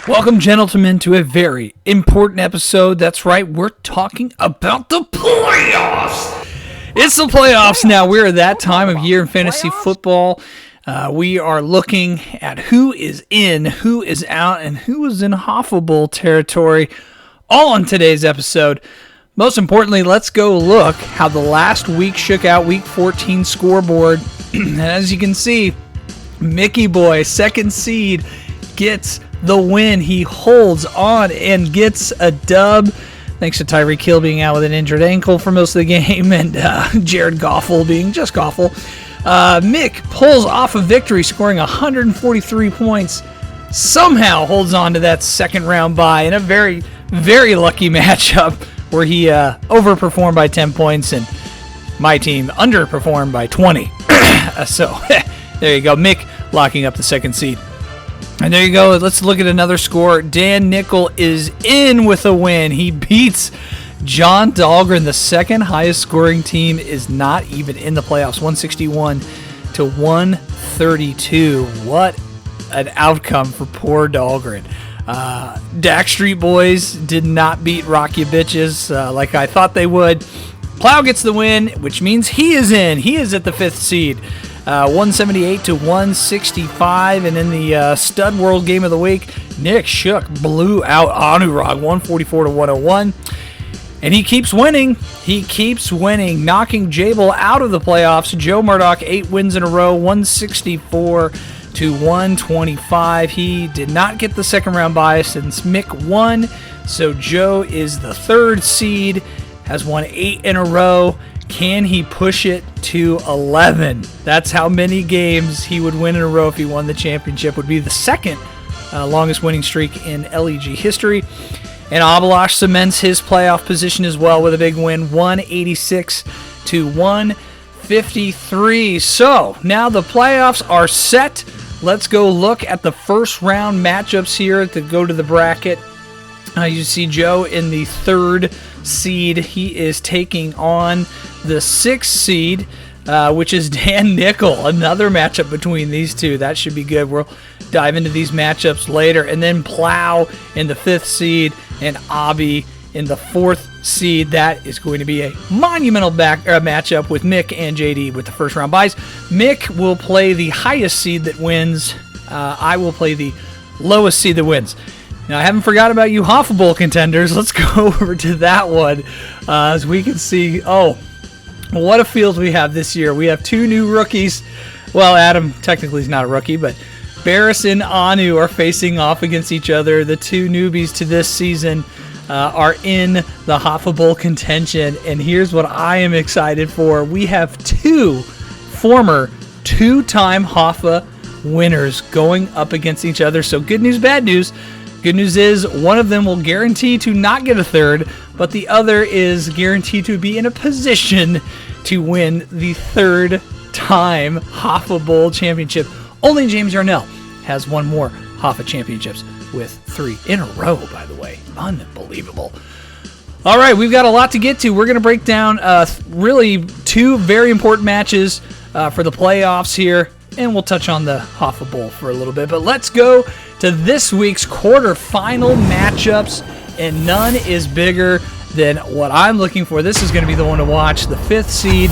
Welcome, gentlemen, to a very important episode. That's right, we're talking about the playoffs. It's the playoffs now. We're at that time of year in fantasy football. We are looking at who is in, who is out, and who is in Hoffa Bowl territory, all on today's episode. Most importantly, let's go look how the last week shook out, Week 14 scoreboard. And as you can see, Mickey Boy, second seed, gets the win. He holds on and gets a dub, thanks to Tyreek Hill being out with an injured ankle for most of the game, and Jared Goffel being just Goffel. Mick pulls off a victory, scoring 143 points. Somehow holds on to that second round bye in a very, very lucky matchup where he overperformed by 10 points and my team underperformed by 20. So there you go. Mick locking up the second seed. And there you go. Let's look at another score. Dan Nickel is in with a win. He beats John Dahlgren. The second highest scoring team is not even in the playoffs. 161 to 132. What an outcome for poor Dahlgren. Dak Street Boys did not beat Rocky Bitches like I thought they would. Plow gets the win, which means he is in. He is at the fifth seed. 178 to 165, and in the Stud World Game of the Week, Nick Shook blew out Anurag 144 to 101, and he keeps winning. He keeps winning, knocking Jabel out of the playoffs. Joe Murdoch 8 wins in a row, 164 to 125. He did not get the second round bye since Mick won, so Joe is the third seed, has won 8 in a row. Can he push it to 11? That's how many games he would win in a row if he won the championship. Would be the second longest winning streak in LEG history. And Abalash cements his playoff position as well with a big win, 186 to 153. So now the playoffs are set. Let's go look at the first round matchups here to go to the bracket. You see Joe in the third seed. He is taking on the sixth seed, which is Dan Nickel. Another matchup between these two. That should be good. We'll dive into these matchups later. And then Plow in the fifth seed and Abby in the fourth seed. That is going to be a monumental matchup with Mick and JD with the first round buys. Mick will play the highest seed that wins. I will play the lowest seed that wins. Now, I haven't forgot about you Hoffa Bowl contenders. Let's go over to that one as we can see. Oh, what a field we have this year. We have two new rookies. Well, Adam technically is not a rookie, but Barris and Anu are facing off against each other. The two newbies to this season are in the Hoffa Bowl contention, and here's what I am excited for. We have two former two-time Hoffa winners going up against each other. So good news, bad news. Good news is one of them will guarantee to not get a third, but the other is guaranteed to be in a position to win the third-time Hoffa Bowl championship. Only James Yarnell has one more Hoffa championships with 3 in a row, by the way. Unbelievable. All right, we've got a lot to get to. We're going to break down really two very important matches for the playoffs here, and we'll touch on the Hoffa Bowl for a little bit. But let's go to this week's quarterfinal matchups, and none is bigger than what I'm looking for. This is going to be the one to watch. The fifth seed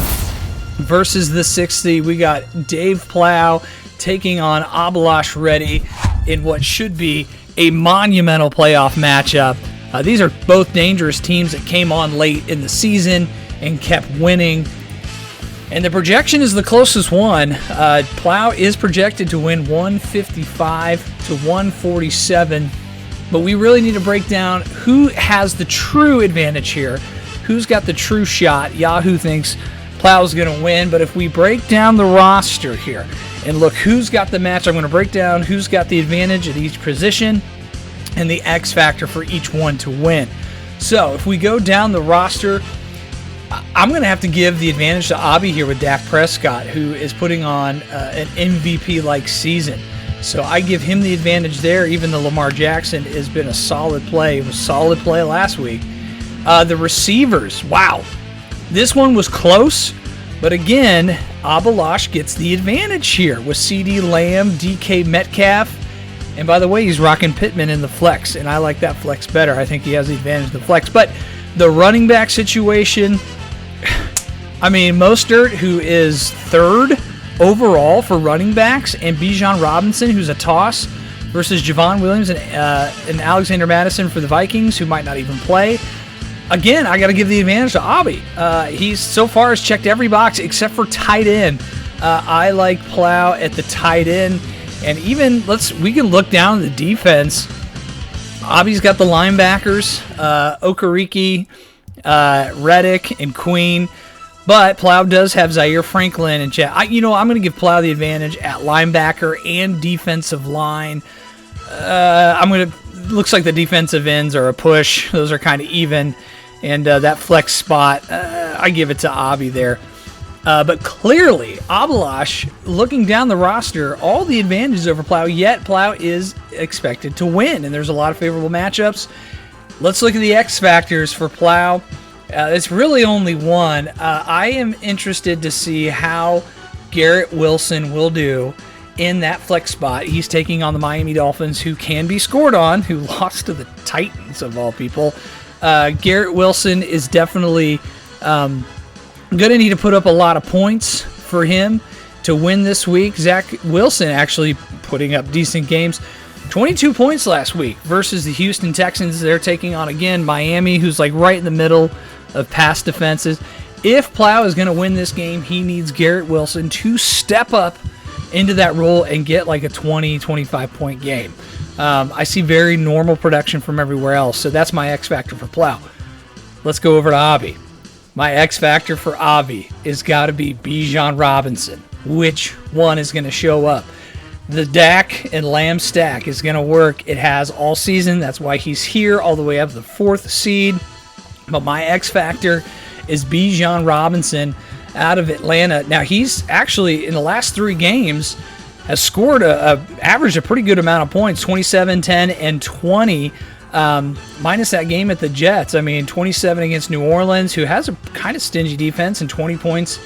versus the sixth seed. We got Dave Plow taking on Abalash Reddy in what should be a monumental playoff matchup. These are both dangerous teams that came on late in the season and kept winning. And the projection is the closest one. Plow is projected to win 155 to 147. But we really need to break down who has the true advantage here. Who's got the true shot? Yahoo thinks Plow's going to win. But if we break down the roster here and look who's got the match, I'm going to break down who's got the advantage at each position and the X factor for each one to win. So if we go down the roster, I'm going to have to give the advantage to Abby here with Dak Prescott, who is putting on an MVP-like season. So I give him the advantage there, even though Lamar Jackson has been a solid play. It was a solid play last week. The receivers, wow. This one was close, but again, Abalash gets the advantage here with CeeDee Lamb, DK Metcalf, and by the way, he's rocking Pittman in the flex, and I like that flex better. I think he has the advantage of the flex. But the running back situation, I mean, Mostert, who is third overall for running backs, and Bijan Robinson, who's a toss, versus Javon Williams and Alexander Madison for the Vikings, who might not even play. Again, I got to give the advantage to Abby. He's so far has checked every box except for tight end. I like Plow at the tight end. And even we can look down at the defense. Abby's got the linebackers, Okereke, Reddick, and Queen. But Plow does have Zaire Franklin and Chad. I'm going to give Plow the advantage at linebacker and defensive line. Looks like the defensive ends are a push. Those are kind of even. And that flex spot, I give it to Abby there. But clearly, Abalash, looking down the roster, all the advantages over Plow, yet Plow is expected to win, and there's a lot of favorable matchups. Let's look at the X factors for Plow. It's really only one. I am interested to see how Garrett Wilson will do in that flex spot. He's taking on the Miami Dolphins, who can be scored on, who lost to the Titans, of all people. Garrett Wilson is definitely going to need to put up a lot of points for him to win this week. Zach Wilson actually putting up decent games. 22 points last week versus the Houston Texans. They're taking on, again, Miami, who's like right in the middle of pass defenses. If Plow is going to win this game, he needs Garrett Wilson to step up into that role and get like a 20, 25-point game. I see very normal production from everywhere else, so that's my X factor for Plow. Let's go over to Avi. My X factor for Avi is got to be Bijan Robinson. Which one is going to show up? The Dak and Lamb stack is going to work. It has all season. That's why he's here all the way up to the 4th seed. But my X factor is Bijan Robinson out of Atlanta. Now, he's actually, in the last 3 games, has scored averaged a pretty good amount of points, 27, 10, and 20. Minus that game at the Jets. I mean, 27 against New Orleans, who has a kind of stingy defense, and 20 points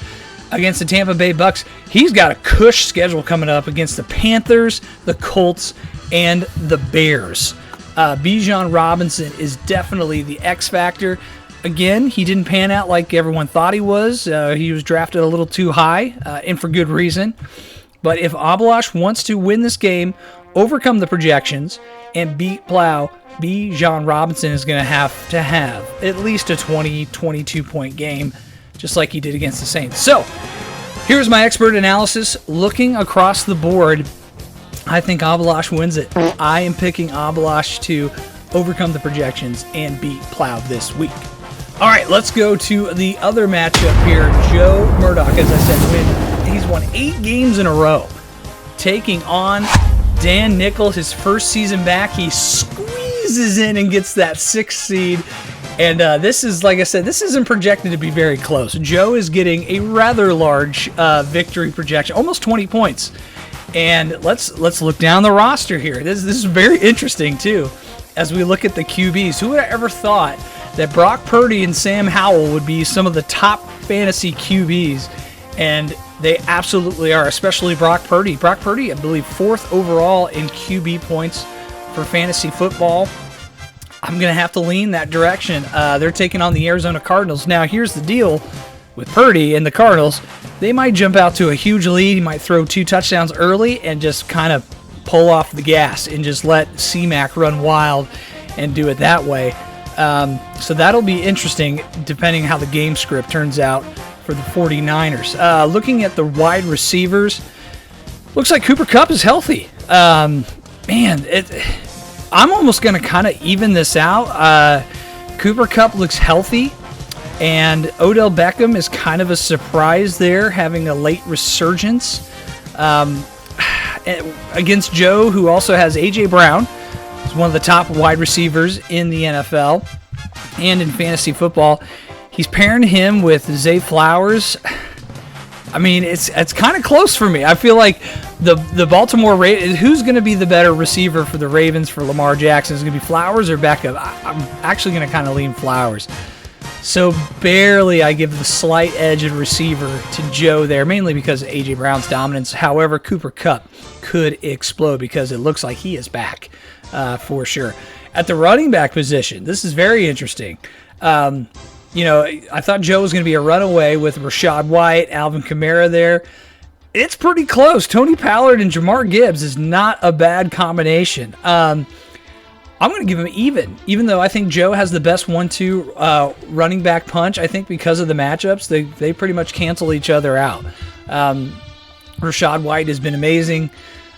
against the Tampa Bay Bucks. He's got a cush schedule coming up against the Panthers, the Colts, and the Bears. Bijan Robinson is definitely the X factor. Again, he didn't pan out like everyone thought he was. He was drafted a little too high, and for good reason. But if Abalash wants to win this game, overcome the projections, and beat Plow, Bijan Robinson is going to have at least a 20, 22-point game, just like he did against the Saints. So, here's my expert analysis. Looking across the board, I think Abalash wins it. I am picking Abalash to overcome the projections and beat Plow this week. All right, let's go to the other matchup here. Joe Murdoch, as I said, he's won 8 games in a row, taking on Dan Nichols, his first season back. He squeezes in and gets that 6th seed. And this is, like I said, this isn't projected to be very close. Joe is getting a rather large victory projection, almost 20 points. And let's look down the roster here. This is very interesting, too, as we look at the QBs. Who would have ever thought that Brock Purdy and Sam Howell would be some of the top fantasy QBs? And they absolutely are, especially Brock Purdy. Brock Purdy, I believe, 4th overall in QB points for fantasy football. I'm going to have to lean that direction. They're taking on the Arizona Cardinals. Now, here's the deal with Purdy and the Cardinals. They might jump out to a huge lead. He might throw 2 touchdowns early and just kind of pull off the gas and just let C-Mac run wild and do it that way. So that'll be interesting depending how the game script turns out for the 49ers. Looking at the wide receivers, looks like Cooper Kupp is healthy. I'm almost going to kind of even this out. Cooper Kupp looks healthy, and Odell Beckham is kind of a surprise there, having a late resurgence against Joe, who also has A.J. Brown. He's one of the top wide receivers in the NFL and in fantasy football. He's pairing him with Zay Flowers. I mean, it's kind of close for me. I feel like the Baltimore Ravens, who's going to be the better receiver for the Ravens for Lamar Jackson? Is it going to be Flowers or Beckham? I'm actually going to kind of lean Flowers. So barely I give the slight edge of receiver to Joe there, mainly because of A.J. Brown's dominance. However, Cooper Kupp could explode because it looks like he is back for sure. At the running back position, this is very interesting. I thought Joe was going to be a runaway with Rachaad White, Alvin Kamara there. It's pretty close. Tony Pollard and Jahmyr Gibbs is not a bad combination. I'm going to give him even though I think Joe has the best 1-2 running back punch. I think because of the matchups, they pretty much cancel each other out. Rachaad White has been amazing.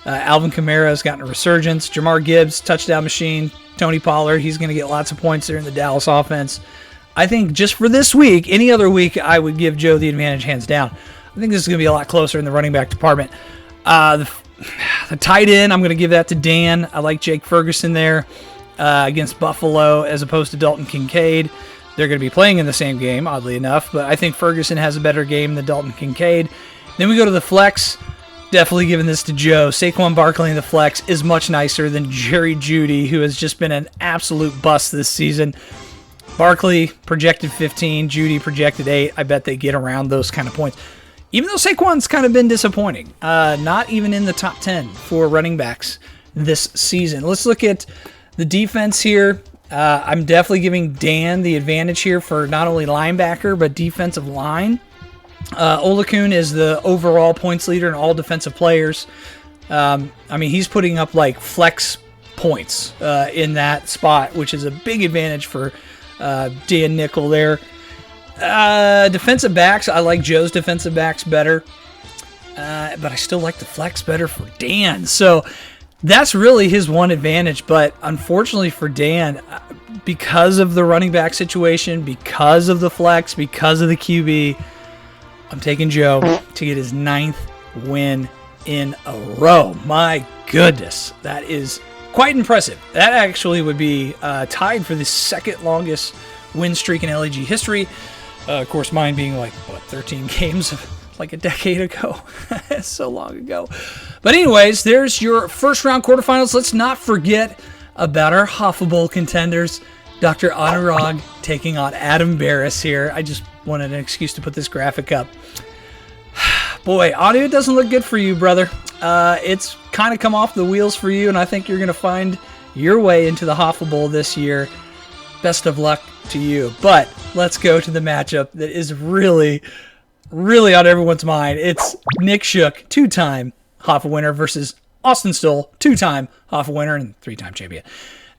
Alvin Kamara has gotten a resurgence. Jahmyr Gibbs, touchdown machine. Tony Pollard, he's going to get lots of points there in the Dallas offense. I think just for this week, any other week, I would give Joe the advantage hands down. I think this is going to be a lot closer in the running back department. The tight end, I'm going to give that to Dan. I like Jake Ferguson there against Buffalo as opposed to Dalton Kincaid. They're going to be playing in the same game, oddly enough, but I think Ferguson has a better game than Dalton Kincaid. Then we go to the flex. Definitely giving this to Joe. Saquon Barkley in the flex is much nicer than Jerry Jeudy, who has just been an absolute bust this season. Barkley projected 15, Jeudy projected 8. I bet they get around those kind of points. Even though Saquon's kind of been disappointing. Not even in the top 10 for running backs this season. Let's look at the defense here. I'm definitely giving Dan the advantage here for not only linebacker, but defensive line. Olakun is the overall points leader in all defensive players. He's putting up like flex points in that spot, which is a big advantage for Dan Nickel there. Defensive backs, I like Joe's defensive backs better, but I still like the flex better for Dan. So that's really his one advantage. But unfortunately for Dan, because of the running back situation, because of the flex, because of the QB, I'm taking Joe to get his 9th win in a row. My goodness, that is quite impressive. That actually would be tied for the second longest win streak in LEG history. Of course, mine being 13 games like a decade ago. So long ago. But anyways, there's your first round quarterfinals. Let's not forget about our Hoffa Bowl contenders. Dr. Anurag taking on Adam Barris here. I just wanted an excuse to put this graphic up. Boy, audio doesn't look good for you, brother. It's kind of come off the wheels for you, and I think you're going to find your way into the Hoffa Bowl this year. Best of luck to you. But let's go to the matchup that is really, really on everyone's mind. It's Nick Shook, 2-time Hoffa winner, versus Austin Stoll, 2-time Hoffa winner and 3-time champion.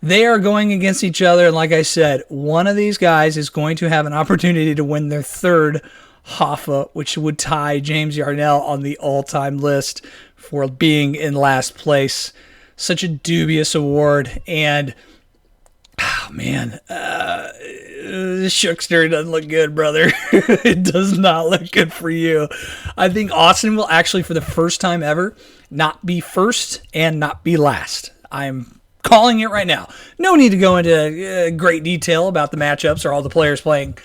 They are going against each other, and like I said, one of these guys is going to have an opportunity to win their 3rd Hoffa, which would tie James Yarnell on the all-time list for being in last place. Such a dubious award, and this Shookster doesn't look good, brother. It does not look good for you. I think Austin will actually, for the first time ever, not be first and not be last. I'm calling it right now. No need to go into great detail about the matchups or all the players playing.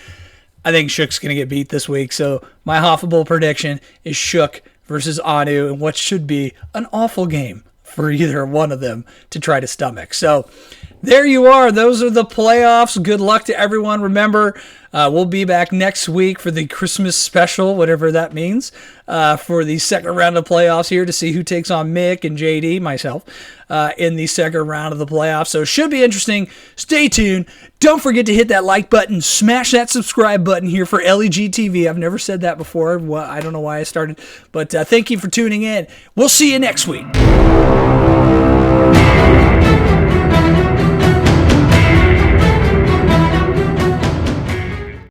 I think Shook's going to get beat this week. So my Hoffa Bowl prediction is Shook versus Anu in what should be an awful game for either one of them to try to stomach. So there you are. Those are the playoffs. Good luck to everyone. Remember, we'll be back next week for the Christmas special, whatever that means, for the second round of playoffs here to see who takes on Mick and JD, myself, in the second round of the playoffs. So it should be interesting. Stay tuned. Don't forget to hit that like button. Smash that subscribe button here for LEG TV. I've never said that before. Well, I don't know why I started, but thank you for tuning in. We'll see you next week.